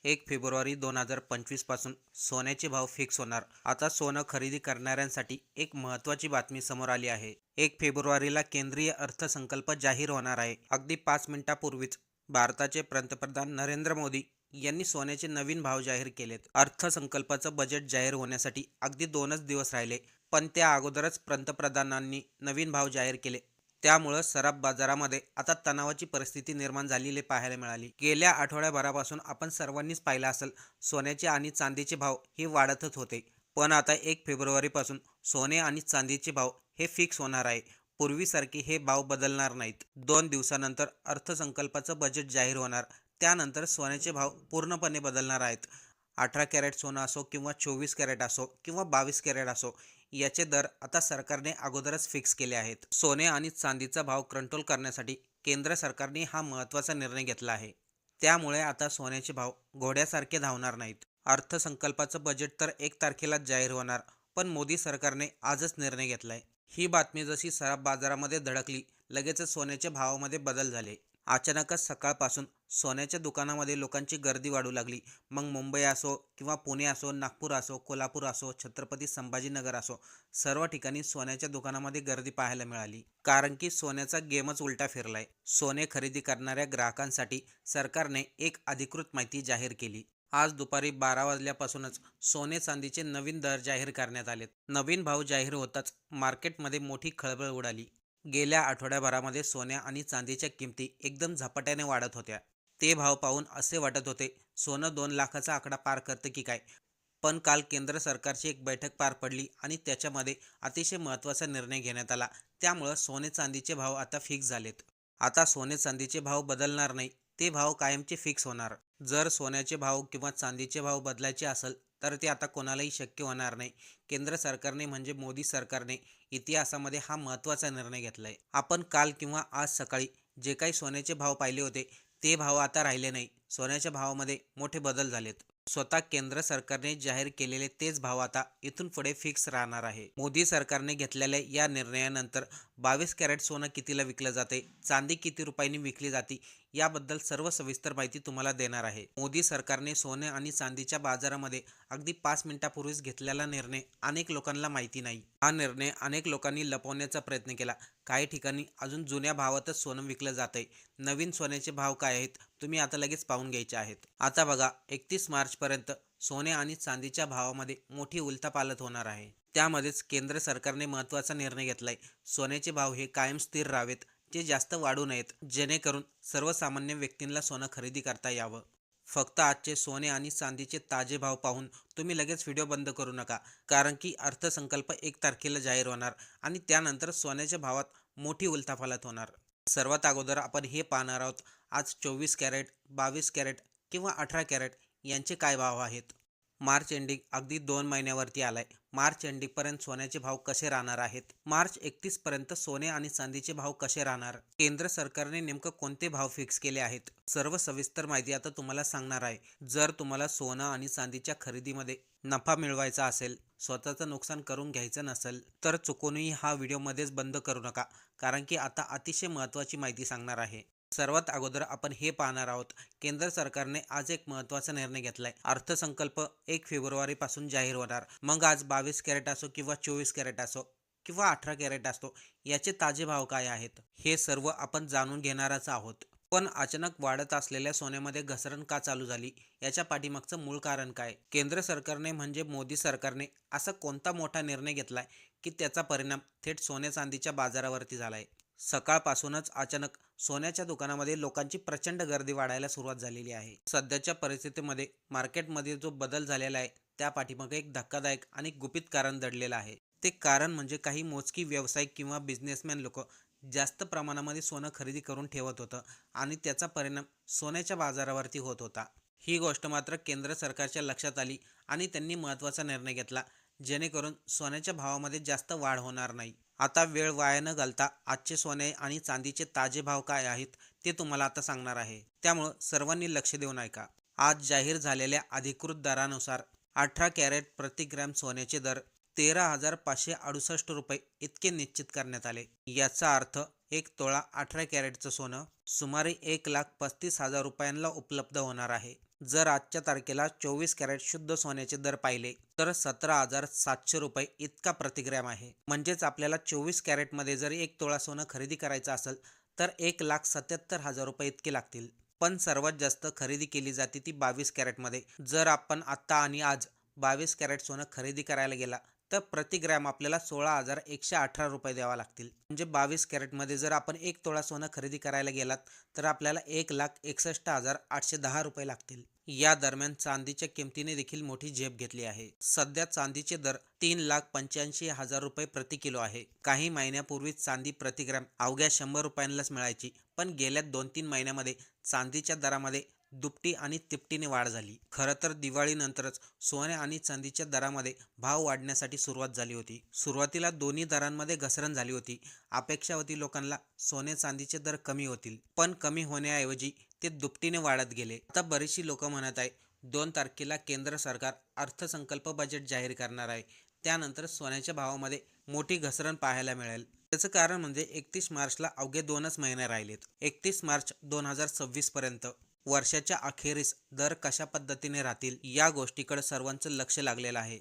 1 February 2025 पासून सोन्याचे भाव फिक्स होणार. आता सोनं खरेदी करणाऱ्यांसाठी एक महत्त्वाची बातमी समोर आली आहे. 1 फेब्रुवारीला केंद्रीय अर्थसंकल्प जाहीर होणार आहे. अगदी 5 मिनिटापूर्वीच भारताचे पंतप्रधान नरेंद्र मोदी यांनी सोन्याचे नवीन भाव जाहीर केलेत. अर्थसंकल्पाचं बजेट जाहीर होण्यासाठी अगदी 2च दिवस राहिले, पण त्या अगोदरच पंतप्रधानांनी नवीन भाव जाहीर केले. त्यामुळं सराफ बाजारामध्ये आता तणावाची परिस्थिती निर्माण झालेली पाहायला मिळाली. गेल्या आठवड्याभरापासून आपण सर्वांनीच पाहिलं असेल, सोन्याचे आणि चांदीचे भाव हे वाढतच होते. पण आता 1 फेब्रुवारीपासून सोने आणि चांदीचे भाव हे फिक्स होणार आहे. पूर्वीसारखे हे भाव बदलणार नाहीत. 2 दिवसानंतर अर्थसंकल्पाचं बजेट जाहीर होणार. त्यानंतर सोन्याचे भाव पूर्णपणे बदलणार आहेत. 18 कॅरेट सोनं असो किंवा 24 कॅरेट असो किंवा 22 कॅरेट असो, याचे दर आता सरकारने अगोदरच फिक्स केले आहेत. सोने आणि चांदीचा भाव कंट्रोल करण्यासाठी केंद्र सरकारने हा महत्त्वाचा निर्णय घेतला आहे. त्यामुळे आता सोन्याचे भाव घोड्यासारखे धावणार नाहीत. अर्थसंकल्पाचं बजेट तर 1 तारखेलाच जाहीर होणार, पण मोदी सरकारने आजच निर्णय घेतलाय. ही बातमी जशी सराफ बाजारामध्ये धडकली, लगेचच सोन्याच्या भावामध्ये बदल झाले. अचानकच सकाळपासून सोन्याच्या दुकानामध्ये लोकांची गर्दी वाढू लागली. मग मुंबई असो किंवा पुणे असो, नागपूर असो, कोल्हापूर असो, छत्रपती संभाजीनगर असो, सर्व ठिकाणी सोन्याच्या दुकानामध्ये गर्दी पाहायला मिळाली. कारण की सोन्याचा गेमच उलटा फिरलाय. सोने खरेदी करणाऱ्या ग्राहकांसाठी सरकारने एक अधिकृत माहिती जाहीर केली. आज दुपारी 12 वाजल्यापासूनच सोने चांदीचे नवीन दर जाहीर करण्यात आलेत. नवीन भाव जाहीर होताच मार्केटमध्ये मोठी खळबळ उडाली. गेल्या आठवड्याभरामध्ये सोन्या आणि चांदीच्या किमती एकदम झपाट्याने वाढत होत्या. ते भाव पाहून असे वाटत होते, सोनं 2 लाखाचा आकडा पार करतं की काय. पण काल केंद्र सरकारची एक बैठक पार पडली आणि त्याच्यामध्ये अतिशय महत्त्वाचा निर्णय घेण्यात आला. त्यामुळं सोने चांदीचे भाव आता फिक्स झालेत. आता सोने चांदीचे भाव बदलणार नाही, ते भाव कायमचे फिक्स होणार. जर सोन्याचे भाव किंवा चांदीचे भाव बदलायचे असेल तर ते आता कोणालाही शक्य होणार नाही. केंद्र सरकारने म्हणजे मोदी सरकारने इतिहासामध्ये हा महत्त्वाचा निर्णय घेतलाय. आपण काल किंवा आज सकाळी जे काही सोन्याचे भाव पाहिले होते, ते भाव आता राहिले नाही. सोन्याच्या भावामध्ये मोठे बदल झालेत. स्वतः केंद्र सरकारने जाहीर केलेले तेच भाव आता इथून पुढे फिक्स राहणार आहे. मोदी सरकारने घेतलेल्या या निर्णयानंतर 22 कॅरेट सोनं कितीला विकलं जाते, चांदी किती रुपयांनी विकली जाते, याबद्दल सर्व सविस्तर माहिती तुम्हाला देणार आहे. मोदी सरकारने सोने आणि चांदीच्या बाजारामध्ये अगदी 5 मिनिटापूर्वीच घेतलेला निर्णय अनेक लोकांना माहिती नाही. हा निर्णय अनेक लोकांनी लपवण्याचा प्रयत्न केला. काही ठिकाणी अजून जुन्या भावातच सोनं विकलं जातंय. नवीन सोन्याचे भाव काय आहेत, तुम्ही आता लगेच पाहून घ्यायचे आहेत. आता बघा, 31 मार्चपर्यंत सोने आणि चांदीच्या भावामध्ये मोठी उलथापालथ होणार आहे. त्यामध्येच केंद्र सरकारने महत्त्वाचा निर्णय घेतलाय. सोन्याचे भाव हे कायम स्थिर राहावेत, ते जास्त वाढू नयेत, जेणेकरून सर्वसामान्य व्यक्तींना सोनं खरेदी करता यावं. फक्त आजचे सोने आणि चांदीचे ताजे भाव पाहून तुम्ही लगेच व्हिडिओ बंद करू नका. कारण की अर्थसंकल्प 1 तारखेला जाहीर होणार आणि त्यानंतर सोन्याच्या भावात मोठी उलथापालथ होणार. सर्वात अगोदर आपण हे पाहणार आहोत, आज 24 कॅरेट, 22 कॅरेट किंवा 18 कॅरेट यांचे काय भाव आहेत. मार्च एंडिंग अगदी 2 महिन्यावरती आलाय. मार्च एंडिंगपर्यंत सोन्याचे भाव कसे राहणार आहेत, मार्च 31 पर्यंत सोने आणि चांदीचे भाव कसे राहणार, केंद्र सरकारने नेमकं कोणते भाव फिक्स केले आहेत, सर्व सविस्तर माहिती आता तुम्हाला सांगणार आहे. जर तुम्हाला सोनं आणि चांदीच्या खरेदीमध्ये नफा मिळवायचा असेल, स्वतःचं नुकसान करून घ्यायचं नसेल, तर चुकूनही हा व्हिडिओ मध्येच बंद करू नका. कारण की आता अतिशय महत्त्वाची माहिती सांगणार आहे. सर्वात अगोदर आपण हे पाहणार आहोत, केंद्र सरकारने आज एक महत्त्वाचा निर्णय घेतलाय. अर्थसंकल्प 1 फेब्रुवारीपासून जाहीर होणार. मग आज 22 कॅरेट असो किंवा 24 कॅरेट असो किंवा 18 कॅरेट असो, याचे ताजे भाव काय आहेत, हे सर्व आपण जाणून घेणारच आहोत. पण अचानक वाढत असलेल्या सोन्यामध्ये घसरण का चालू झाली, याच्या पाठीमागचं मूळ कारण काय? केंद्र सरकारने म्हणजे मोदी सरकारने असा कोणता मोठा निर्णय घेतलाय की त्याचा परिणाम थेट सोन्या चांदीच्या बाजारावरती झालाय? सकाळपासूनच अचानक सोन्याच्या दुकानामध्ये लोकांची प्रचंड गर्दी वाढायला सुरुवात झालेली आहे. सध्याच्या परिस्थितीमध्ये मार्केटमध्ये जो बदल झालेला आहे, त्या पाठीमागे एक धक्कादायक आणि गुपित कारण दडलेलं आहे. ते कारण म्हणजे काही मोजकी व्यावसायिक किंवा बिझनेसमॅन लोक जास्त प्रमाणामध्ये सोनं खरेदी करून ठेवत होतं आणि त्याचा परिणाम सोन्याच्या बाजारावरती होत होता. ही गोष्ट मात्र केंद्र सरकारच्या लक्षात आली आणि त्यांनी महत्त्वाचा निर्णय घेतला, जेणेकरून सोन्याच्या भावामध्ये जास्त वाढ होणार नाही. आता वेळ वाया न घालता आजचे सोने आणि चांदीचे ताजे भाव काय आहेत, ते तुम्हाला आता सांगणार आहे. त्यामुळं सर्वांनी लक्ष देऊन ऐका. आज जाहीर झालेल्या अधिकृत दरानुसार 18 कॅरेट प्रति ग्रॅम सोन्याचे दर 13,568 रुपये इतके निश्चित करण्यात आले. याचा अर्थ एक तोळा 18 कॅरेटचं सोनं सुमारे 1,35,000 रुपयांना उपलब्ध होणार आहे. जर आजच्या तारखेला 24 कॅरेट शुद्ध सोन्याचे दर पाहिले तर 17,700 रुपये इतका प्रतिग्रॅम आहे. म्हणजेच आपल्याला 24 कॅरेटमध्ये जर 1 तोळा सोनं खरेदी करायचं असेल तर 1,77,000 रुपये इतके लागतील. पण सर्वात जास्त खरेदी केली जाते ती 22 कॅरेटमध्ये. जर आपण आत्ता आणि आज 22 कॅरेट सोनं खरेदी करायला गेला तर प्रति ग्रॅम आपल्याला 16,118 रुपये द्यावा लागतील. म्हणजे 22 कॅरेटमध्ये जर आपण 1 तोळा सोनं खरेदी करायला गेलात तर आपल्याला 1,61,810 रुपये लागतील. या दरम्यान चांदीच्या किमतीने देखील मोठी झेप घेतली आहे. सध्या चांदीचे दर 3,85,000 रुपये प्रति किलो आहे. काही महिन्यापूर्वी चांदी प्रति ग्रॅम अवघ्या 100 रुपयांनाच मिळायची, पण गेल्या 2-3 महिन्यामध्ये चांदीच्या दरामध्ये दुपटी आणि तिपटीने वाढ झाली. खरं तर दिवाळीनंतरच सोने आणि चांदीच्या दरामध्ये भाव वाढण्यासाठी सुरुवात झाली होती. सुरुवातीला दोन्ही दरांमध्ये घसरण झाली होती. अपेक्षा होती लोकांना सोने चांदीचे दर कमी होतील, पण कमी होण्याऐवजी ते दुपटीने वाढत गेले. आता बरीचशी लोक म्हणत आहे 2 तारखेला केंद्र सरकार अर्थसंकल्प बजेट जाहीर करणार आहे. त्यानंतर सोन्याच्या भावामध्ये मोठी घसरण पाहायला मिळेल. त्याचं कारण म्हणजे 31 मार्चला अवघे 2च महिने राहिलेत. 31 मार्च 2026 पर्यंत वर्षाच्या अखेरीस दर कशा पद्धतीने राहतील या गोष्टीकडे सर्वांचं लक्ष लागलेलं आहे.